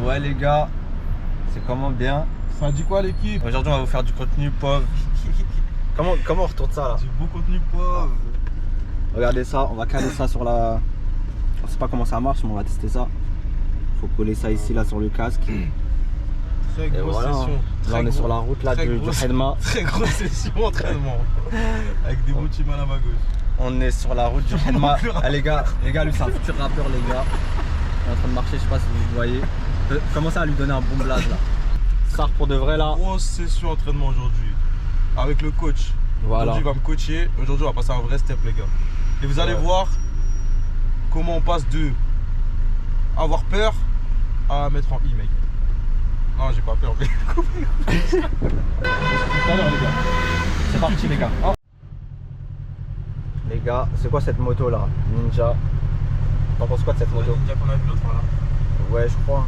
Ouais les gars, c'est comment bien? Ça dit quoi l'équipe? Aujourd'hui on va vous faire du contenu pauvre. comment on retourne ça là? Du beau contenu pauvre. Regardez ça, on va caler ça sur la... On sait pas comment ça marche mais on va tester ça. Faut coller ça ici là sur le casque. Très Et grosse voilà. session. Là on est sur la route là du Hedma. Très grosse session d'entraînement. Avec des beaux team à la main gauche. On est sur la route du Hedma. Ah, les gars, lui c'est un futur rappeur les gars. Il est en train de marcher, je sais pas si vous voyez. Commencez à lui donner un bon blaze là. Ça pour de vrai là. Grosse session d'entraînement aujourd'hui. Avec le coach. Voilà. Aujourd'hui il va me coacher. Aujourd'hui on va passer un vrai step les gars. Et vous allez voir comment on passe de avoir peur à mettre en I mec. Non j'ai pas peur mais tout à l'heure les gars. C'est parti les gars. Oh. Les gars, c'est quoi cette moto là? Ninja. T'en penses quoi de cette moto? Ninja qu'on a vu l'autre là. Ouais je crois.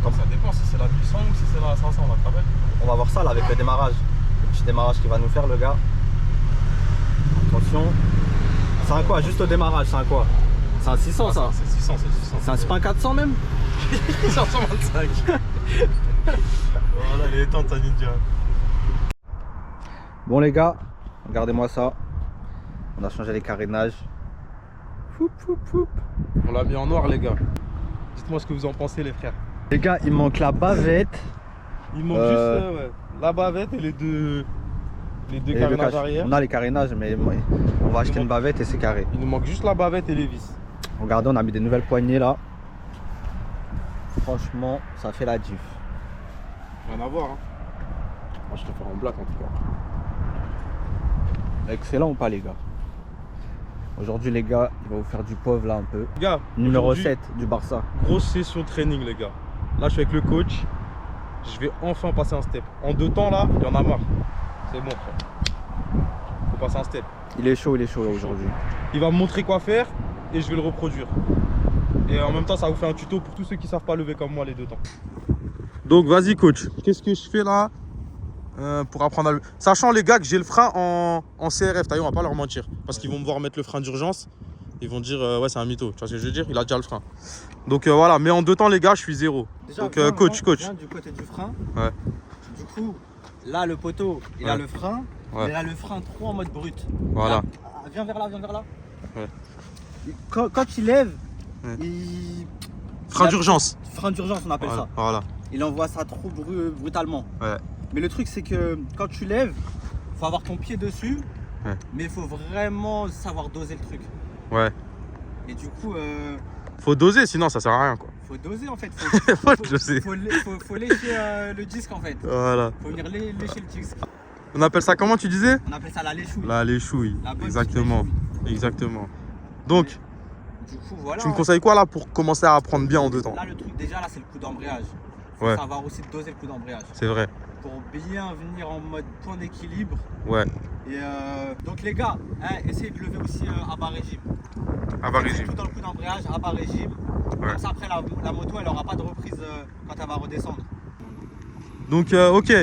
Ça dépend si c'est la 1100 ou si c'est la 500 on va travailler. On va voir ça là avec le démarrage. Le petit démarrage qu'il va nous faire le gars. Attention. C'est un quoi? Juste au démarrage, c'est un quoi? C'est un 600 ça? C'est 600, c'est 600. C'est pas un 400 même? 525. Voilà, elle est éteinte ta Ninja. Bon les gars, regardez-moi ça. On a changé les carénages. Foup, foup, foup. On l'a mis en noir les gars. Dites-moi ce que vous en pensez les frères. Les gars, il manque la bavette. Il manque juste ouais, la bavette et les deux carénages arrière. On a les carénages mais on va acheter une bavette et c'est carré. Il nous manque juste la bavette et les vis. Regardez, on a mis des nouvelles poignées là. Franchement, ça fait la diff. Rien à voir hein. Moi je te fais en black en tout cas. Excellent ou pas les gars? Aujourd'hui les gars, il va vous faire du pauvre là un peu. Les gars, Numéro 7 du Barça. Grosse session training les gars. Là je suis avec le coach. Je vais enfin passer un step. En 2 temps là, il y en a marre. C'est bon frère. Faut passer un step. Il est chaud aujourd'hui. Il va me montrer quoi faire et je vais le reproduire. Et en même temps ça vous fait un tuto pour tous ceux qui savent pas lever comme moi les 2 temps. Donc vas-y coach, qu'est-ce que je fais là pour apprendre à lever? Sachant les gars que j'ai le frein en CRF, on va pas leur mentir. Parce qu'ils vont me voir mettre le frein d'urgence. Ils vont dire ouais c'est un mytho, tu vois ce que je veux dire? Il a déjà le frein. Donc voilà, mais en 2 temps les gars je suis 0. Déjà, donc coach. Viens du côté du frein. Ouais. Du coup, là le poteau, il a le frein. Ouais. Il a le frein trop en mode brut. Voilà. Là, viens vers là. Ouais. Quand il lève, Ouais. il... Frein d'urgence. Frein d'urgence on appelle ça. Voilà. Il envoie ça trop brutalement. Ouais. Mais le truc c'est que quand tu lèves, faut avoir ton pied dessus. Ouais. Mais il faut vraiment savoir doser le truc. Ouais. Et du coup, faut doser sinon ça sert à rien quoi. faut doser en fait. Faut doser. Faut lécher le disque en fait. Voilà. Faut venir lécher le disque. On appelle ça comment tu disais? On appelle ça la léchouille. La léchouille. La bonne Exactement. léchouille. Exactement. Donc, Du coup, voilà. tu me conseilles quoi là pour commencer à apprendre bien en 2 temps? Là, le truc déjà, là, c'est le coup d'embrayage. Faut Ouais. savoir aussi doser le coup d'embrayage. C'est vrai. Pour bien venir en mode point d'équilibre. Ouais. Et donc les gars, essayez de lever aussi à bas régime. À bas régime. Tout dans le coup d'embrayage, à bas régime. Ouais. Comme ça, après, la moto, elle aura pas de reprise quand elle va redescendre. Donc, ok.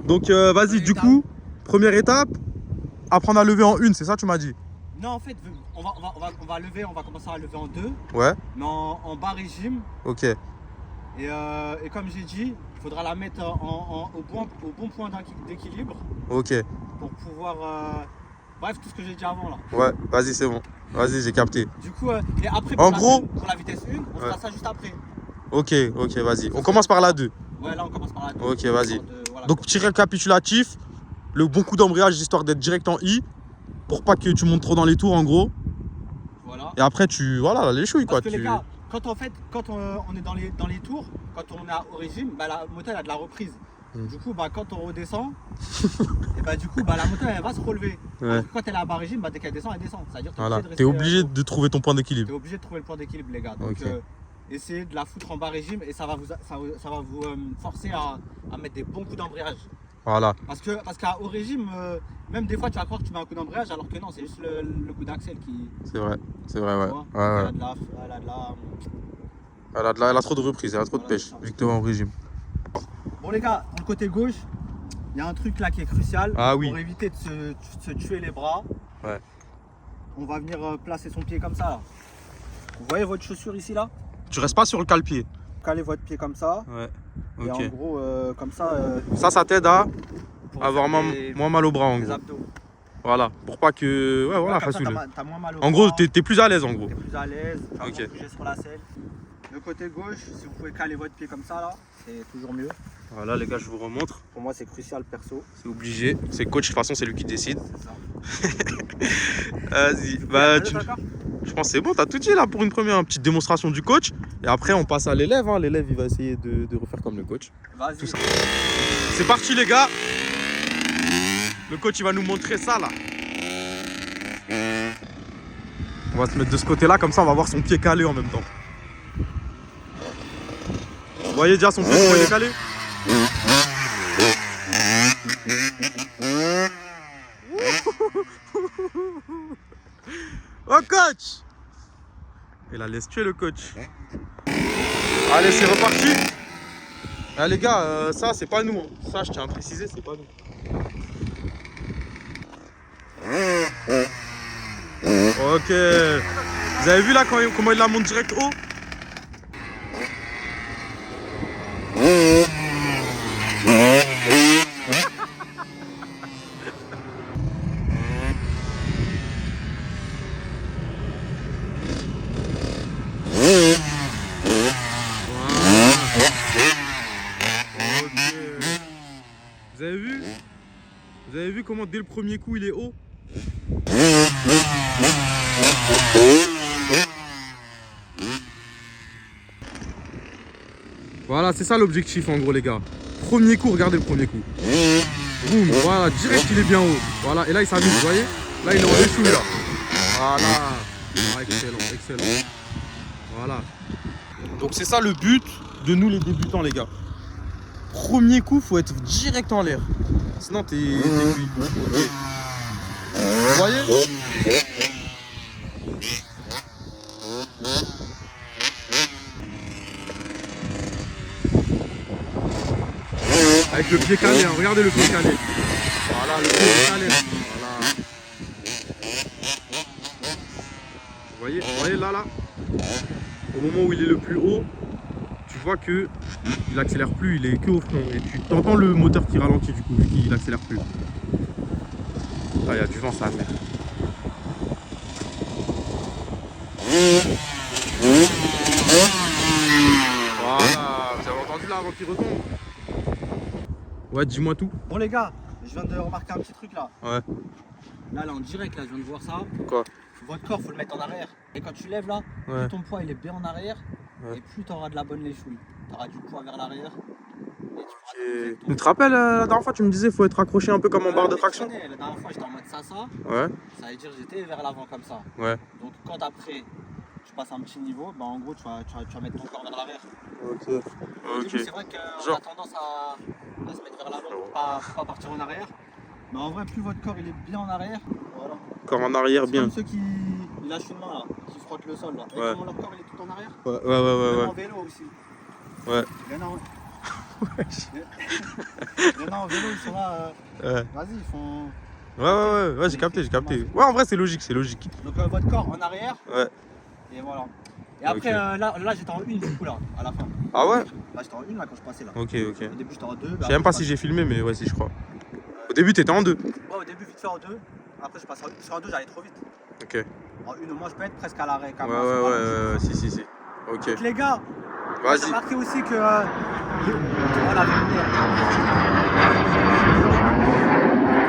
Donc, vas-y, du coup, première étape, apprendre à lever en 1, c'est ça tu m'as dit? Non, en fait, on va lever, on va commencer à lever en 2, Ouais. mais en bas régime. Ok. Et comme j'ai dit, il faudra la mettre au bon point d'équilibre Ok. pour pouvoir. Bref, tout ce que j'ai dit avant là. Ouais, vas-y, c'est bon. Vas-y, j'ai capté. Du coup, et après, En gros, pour la vitesse 1, on fera ça juste après. Ok, vas-y. On commence par la 2. Ouais, là, on commence par la 2. Ok, vas-y. Voilà. Donc, petit récapitulatif. Le bon coup d'embrayage, histoire d'être direct en I. Pour pas que tu montes trop dans les tours, en gros. Voilà. Et après, voilà, les chouilles, quoi. Parce que les gars, quand on est dans les tours, quand on est au régime, bah, la moto elle a de la reprise. Du coup, bah, quand on redescend, et bah, du coup, bah, la moto elle va se relever. Ouais. Quand elle est à bas régime, bah, dès qu'elle descend, elle descend. C'est-à-dire que T'es obligé de trouver ton point d'équilibre. T'es obligé de trouver le point d'équilibre, les gars. Donc, Ok. essayez de la foutre en bas régime et ça va vous forcer à mettre des bons coups d'embrayage. Voilà. Parce qu'à haut régime, même des fois tu vas croire que tu mets un coup d'embrayage alors que non, c'est juste le coup d'axel qui. C'est vrai, ouais. Tu vois, Ouais. Elle a trop de reprises, elle a trop de pêche. Victoire en régime. Bon les gars, du côté gauche, il y a un truc là qui est crucial oui. pour éviter de se tuer les bras. Ouais. On va venir placer son pied comme ça là. Vous voyez votre chaussure ici là? Tu restes pas sur le cale-pied. Calez votre pied comme ça. Ouais. Et Ok. en gros, comme ça. Ça t'aide à pour avoir faire moins mal au bras en des gros. abdos. Voilà. Pour pas que. Ouais, voilà, Comme ça, facile. t'as moins mal au En gros, bras, t'es plus à l'aise en gros. t'es plus à l'aise. Tu vas Ok. bouger sur la selle. Le côté gauche, si vous pouvez caler votre pied comme ça, là, c'est toujours mieux. Voilà, les gars, je vous remontre. Pour moi, c'est crucial perso. C'est obligé. C'est le coach, de toute façon, c'est lui qui décide. C'est ça. Vas-y. Bah, Vous êtes d'accord? je pense que c'est bon, t'as tout dit là pour une première petite démonstration du coach. Et après, on passe à l'élève. Hein. L'élève, il va essayer de refaire comme le coach. Vas-y. Tout ça. C'est parti, les gars. Le coach, il va nous montrer ça là. On va se mettre de ce côté-là, comme ça, on va voir son pied calé en même temps. Vous voyez déjà son pied comment il est calé? Oh coach! Il la laisse tuer le coach. Allez, c'est reparti. Ah, les gars, ça c'est pas nous. Hein. Ça, je tiens à préciser, c'est pas nous. Ok. Vous avez vu là comment il la monte direct haut? Vous avez vu comment dès le premier coup il est haut? Voilà, c'est ça l'objectif en gros les gars. Premier coup, regardez le premier coup. Boum, voilà, direct il est bien haut. Voilà, et là il s'amuse, vous voyez? Là il est en échoue là. Voilà. Ah, excellent, excellent. Voilà. Donc c'est ça le but de nous les débutants les gars. Premier coup, faut être direct en l'air. Sinon t'es cuit. Okay. Vous voyez? Avec le pied calé, hein. Regardez le pied calé. Voilà, le pied calé. Voilà. Vous voyez là, au moment où il est le plus haut, tu vois que il accélère plus, il est que au front. Et tu entends le moteur qui ralentit du coup, vu qu'il accélère plus. Ah, il y a du vent, ça va faire. Voilà, vous avez entendu là avant qu'il retombe? Ouais, dis-moi tout. Bon les gars, je viens de remarquer un petit truc là. Ouais. Là en direct, là, je viens de voir ça. Quoi? Votre corps, faut le mettre en arrière. Et quand tu lèves là, Ouais. plus ton poids il est bien en arrière, Ouais. et plus tu auras de la bonne léchouille. Tu auras du poids vers l'arrière. Tu te rappelles la dernière fois, tu me disais faut être accroché un peu comme en barre de traction? La dernière fois, j'étais en mode ça. Ouais. Ça veut dire j'étais vers l'avant comme ça. Ouais. Donc quand après tu passes un petit niveau, bah en gros tu vas mettre ton corps vers l'arrière. Ok. Au début, Ok. c'est vrai qu'on a tendance à se mettre vers l'avant pour pas partir en arrière. Mais en vrai, plus votre corps il est bien en arrière, voilà. Corps en arrière C'est bien. comme ceux qui lâchent une main là, qui frottent le sol là. Et Ouais. comment leur corps il est tout en arrière. Ouais. Même en vélo aussi. Ouais. Il y en a en vélo, ils sont là. Ouais. Vas-y, ils font. Ouais, j'ai capté. Ouais, en vrai, c'est logique. Donc votre corps en arrière. Ouais. Et voilà. Et après, Ok. là j'étais en une du coup là, à la fin. Ah ouais? Là j'étais en une là quand je passais là. Ok. Au début j'étais en deux. Je sais même pas si j'ai filmé, mais ouais, si, je crois. Au début, t'étais en deux. Ouais, au début vite fait en deux. Après je passe en une. Parce qu'en deux j'allais trop vite. Ok. En une, moi je peux être presque à l'arrêt quand même. Ouais, si. Ok. Donc les gars, j'ai Vas-y. remarqué aussi que. Voilà,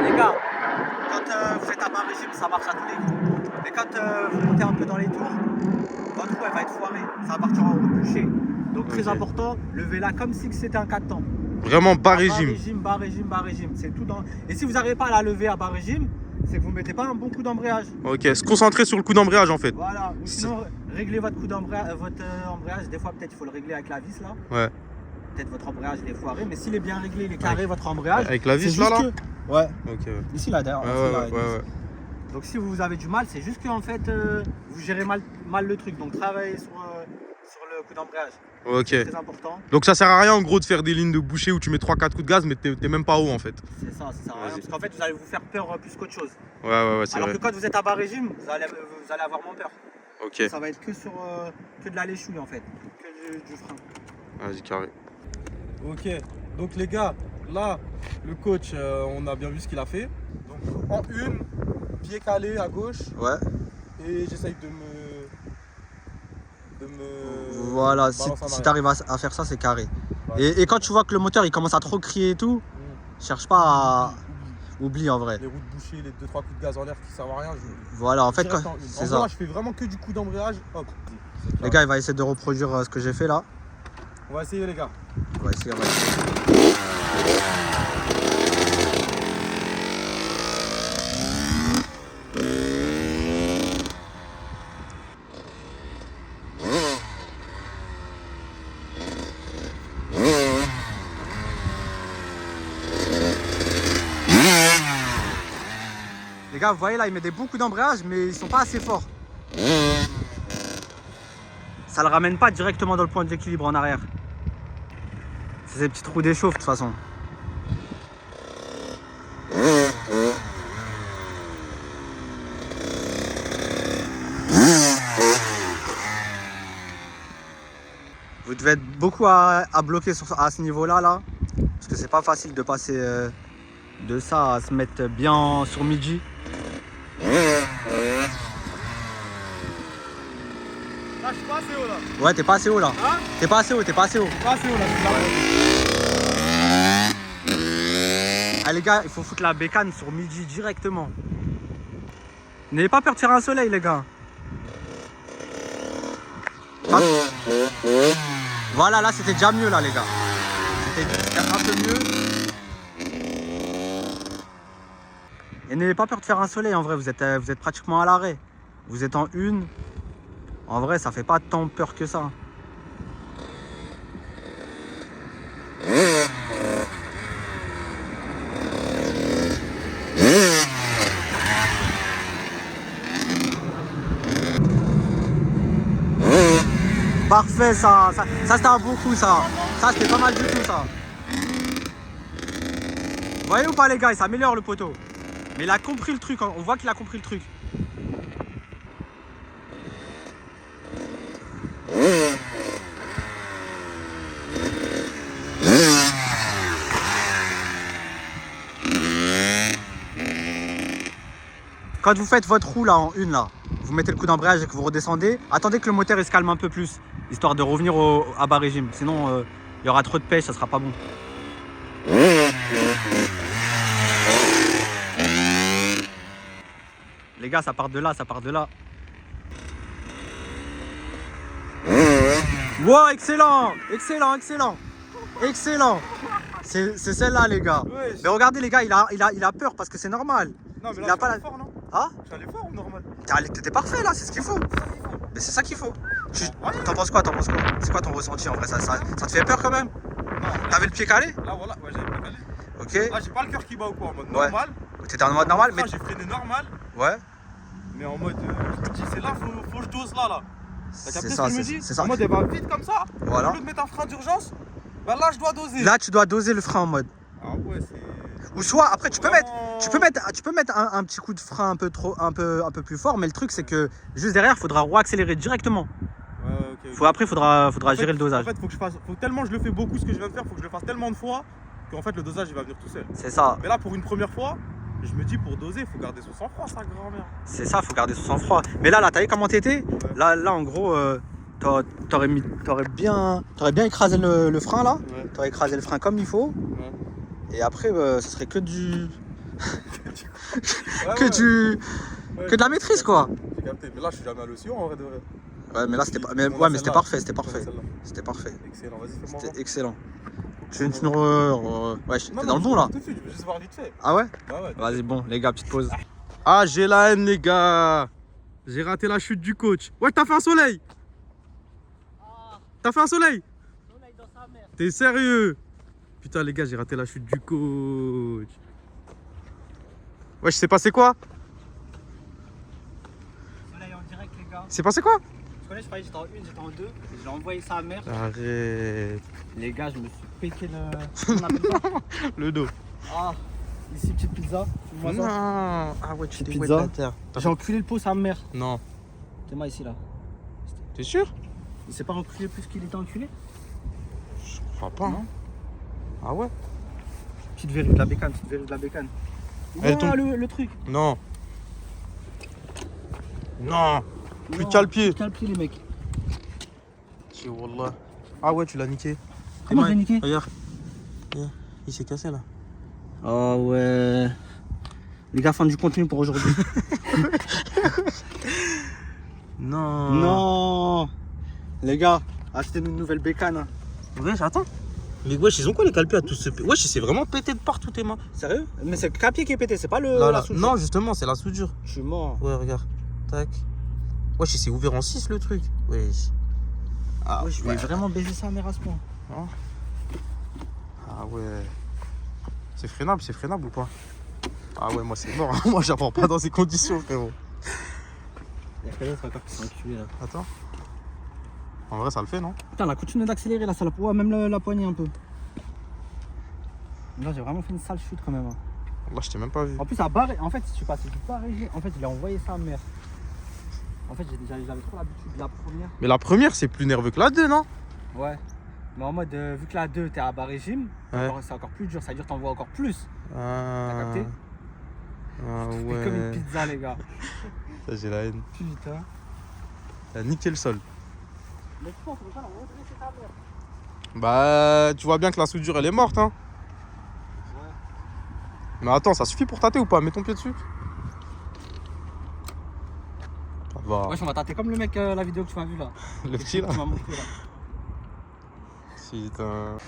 les gars, quand vous êtes à bas régime, ça marche à tous les coups. Mais quand vous montez un peu dans les tours, votre roue elle va être foirée. Ça va partir en roue bouchée. Donc très Ok. important, levez-la comme si c'était un 4 temps. Vraiment bas régime. Bas régime. C'est tout dans. Et si vous n'arrivez pas à la lever à bas régime, c'est que vous ne mettez pas un bon coup d'embrayage. Ok, se concentrer sur le coup d'embrayage en fait. Voilà. Ou sinon, réglez votre coup d'embrayage, embrayage. Des fois, peut-être il faut le régler avec la vis là. Ouais. Peut-être votre embrayage il est foiré, mais s'il est bien réglé, il est carré, votre embrayage. Avec la vis c'est là juste là que... Ouais. Ok. Ici là d'ailleurs. Ouais. Donc si vous avez du mal, c'est juste que en fait vous gérez mal le truc. Donc travaillez sur le coup d'embrayage. Ok. C'est très important. Donc ça sert à rien en gros de faire des lignes de bouchée où tu mets 3-4 coups de gaz mais t'es même pas haut en fait. C'est ça sert à rien. Vas-y. Parce qu'en fait vous allez vous faire peur plus qu'autre chose. Ouais, c'est Alors vrai. que quand vous êtes à bas régime, vous allez avoir moins peur. Ok. Ça va être que sur que de la léchouille en fait, que du frein. Vas-y, carré. Ok, donc les gars, là, le coach, on a bien vu ce qu'il a fait. Donc en une, pied calé à gauche. Ouais. Et j'essaye de me Voilà, si balancer en arrière. tu arrives à faire ça, c'est carré. Ouais. Et quand tu vois que le moteur il commence à trop crier et tout, cherche pas à. Oublie en vrai. Les roues bouchées, les 2-3 coups de gaz en l'air qui servent à rien. Voilà, en fait, direct quand... en une. c'est En ça. gros, là, je fais vraiment que du coup d'embrayage. Hop. Les gars, il va essayer de reproduire ce que j'ai fait là. On va essayer, les gars. On va essayer, on va essayer. Les gars, vous voyez là, il met des bons coups d'embrayage, mais ils sont pas assez forts. Ça le ramène pas directement dans le point d'équilibre en arrière. C'est ces petites roues d'échauffe de toute façon. Vous devez être beaucoup à bloquer à ce niveau-là, là, parce que c'est pas facile de passer de ça à se mettre bien sur midi. Là, je suis pas assez haut là. Ouais, t'es pas assez haut là. Hein? T'es pas assez haut, t'es pas assez haut. Pas assez haut là, je suis là. Ah les gars, il faut foutre la bécane sur midi directement. N'ayez pas peur de tirer un soleil les gars. Ah. Voilà, là c'était déjà mieux là les gars. C'était un peu mieux. Et n'ayez pas peur de faire un soleil en vrai, vous êtes pratiquement à l'arrêt. Vous êtes en une. En vrai, ça fait pas tant peur que ça. Parfait ça c'était un bon coup ça. Ça c'était pas mal du tout ça. Vous voyez ou pas les gars, il s'améliore le poteau. Mais il a compris le truc, on voit qu'il a compris le truc. Quand vous faites votre roue là en une là, vous mettez le coup d'embrayage et que vous redescendez, attendez que le moteur il se calme un peu plus, histoire de revenir à bas régime. Sinon il y aura trop de pêche, ça sera pas bon. Les gars, ça part de là, ça part de là. Wow, excellent, excellent, excellent, excellent. C'est celle-là les gars. Ouais, Mais regardez les gars, il a peur parce que c'est normal. non, mais il là, a pas la... fort, non? Ah, Je suis allé fort ou normal? t'étais parfait là, c'est ce qu'il faut. Mais c'est ça qu'il faut. T'en penses quoi, C'est quoi ton ressenti en vrai, ça te fait peur quand même? Non. T'avais le pied calé? Là, voilà, ouais, j'avais pas calé. Ok. Là, j'ai pas le cœur qui bat ou quoi, en mode Ouais. normal. T'étais en mode normal, mais... Là, j'ai freiné normal, Ouais. mais en mode, je me dis, c'est là, faut que je dose là. T'as capté C'est ce ça, que je me dis? c'est ça. En mode, elle va vite comme ça. Voilà. Au lieu de mettre un frein d'urgence, bah là, je dois doser. Là, tu dois doser le frein en mode. Ah ouais, c'est... Ou soit, après, tu peux Vraiment- mettre un petit coup de frein un peu plus fort, mais le truc, c'est que juste derrière, il faudra accélérer directement. Ouais, ok. Après, il faudra En fait, gérer le dosage. En fait, tellement je le fais beaucoup ce que je viens de faire, faut que je le fasse tellement de fois qu'en fait le dosage il va venir tout seul. C'est ça, Mais là pour une première fois, je me dis pour doser, il faut garder son sang-froid, sa grand-mère. c'est ça, faut garder son sang-froid. Mais là, t'as vu comment t'étais? Ouais. Là, en gros, t'aurais bien écrasé le frein là. Ouais. T'aurais écrasé le frein comme il faut. Ouais. Et après, ce serait que du. Ouais, que ouais. du. Ouais, Que de la maîtrise quoi. J'ai capté. Mais là je suis jamais allé aussi haut en vrai de vrai. Ouais, mais là, c'était pas. Mais, On a ouais, mais c'était celle-là. parfait, c'était On a parfait. celle-là. C'était parfait. Excellent, vas-y fais-moi voir. C'était excellent. Tu nous ouais, t'es Non, dans le non, bon là. tout de suite, je veux juste voir vite fait. Ah ouais? Ouais, ouais. Vas-y, bon, les gars, petite pause. Ah, j'ai la haine, les gars. J'ai raté la chute du coach. Ouais, t'as fait un soleil. T'as fait un soleil. T'es sérieux? Putain, les gars, j'ai raté la chute du coach. Ouais, je sais passé quoi? Soleil en direct, les gars. C'est passé quoi? Je connais, je croyais que j'étais en une, j'étais en deux. J'ai envoyé ça à mère. Arrête. Les gars, je me suis pété le. On appelle ça Le dos. Ah, ici, petite pizza. Fais-moi ça. Non. Ah ouais, tu Petite t'es pizza. ouais, terre. J'ai enculé le pot, sa mère. Non. C'est moi ici là. T'es sûr? Il s'est pas enculé plus qu'il était enculé? crois pas. Non. Ah ouais? Petite verrue de la bécane, petite verrue de la bécane. Elle Voilà tombe. le truc. Non. Non. Plus qu'à le pied. Plus qu'à le pied, les mecs. Wallah. Ah ouais, tu l'as niqué. Comment je l'ai niqué? Regarde. Regarde. Il s'est cassé là. Oh ouais. Les gars, fin du contenu pour aujourd'hui. Non. Non. Les gars, achetez-nous une nouvelle bécane. Hein. Wesh, attends. Mais wesh, ils ont quoi les calpiers à tous ce... Wesh, il s'est vraiment pété de partout tes mains. Sérieux? Mais c'est le capier qui est pété, c'est pas Là, la là. soudure. Non, justement, c'est la soudure. Je suis mort. Ouais, regarde. Tac. Wesh, il s'est ouvert en 6 le truc. Wesh. Ah Ouais, je vais vraiment baiser sa mère à ce point. Ah ouais. C'est freinable ou pas? Ah ouais, moi c'est mort. Moi j'apprends pas dans ces conditions, frérot. Il y a que d'autres encore qui sont acculés là. Attends. En vrai, ça le fait, non? Putain, elle a continué d'accélérer là, ça la ouais, même la poignée un peu. Là, j'ai vraiment fait une sale chute quand même. Hein. Là, je t'ai même pas vu. En plus, à barrer, en fait, je sais pas, c'est du barré. En fait, il a envoyé sa mère. En fait, j'avais trop l'habitude de la première. Mais la première, c'est plus nerveux que la 2, non? Ouais. Mais en mode, vu que la 2, t'es à bas régime, Ouais. c'est encore plus dur, ça veut dire que t'envoies encore plus. Ah. T'as capté? Ah C'est comme une ouais. pizza, les gars. Ça, j'ai la haine. Putain. Elle a niqué le sol. Mais tu penses, on va redresser ta mère. Bah, tu vois bien que la soudure, elle est morte, hein. Ouais. Mais attends, ça suffit pour tâter ou pas? Mets ton pied dessus. Ça va. Wesh, on va tâter comme le mec, la vidéo que tu m'as vu là. Le petit là. Tu m'as montré là. Putain.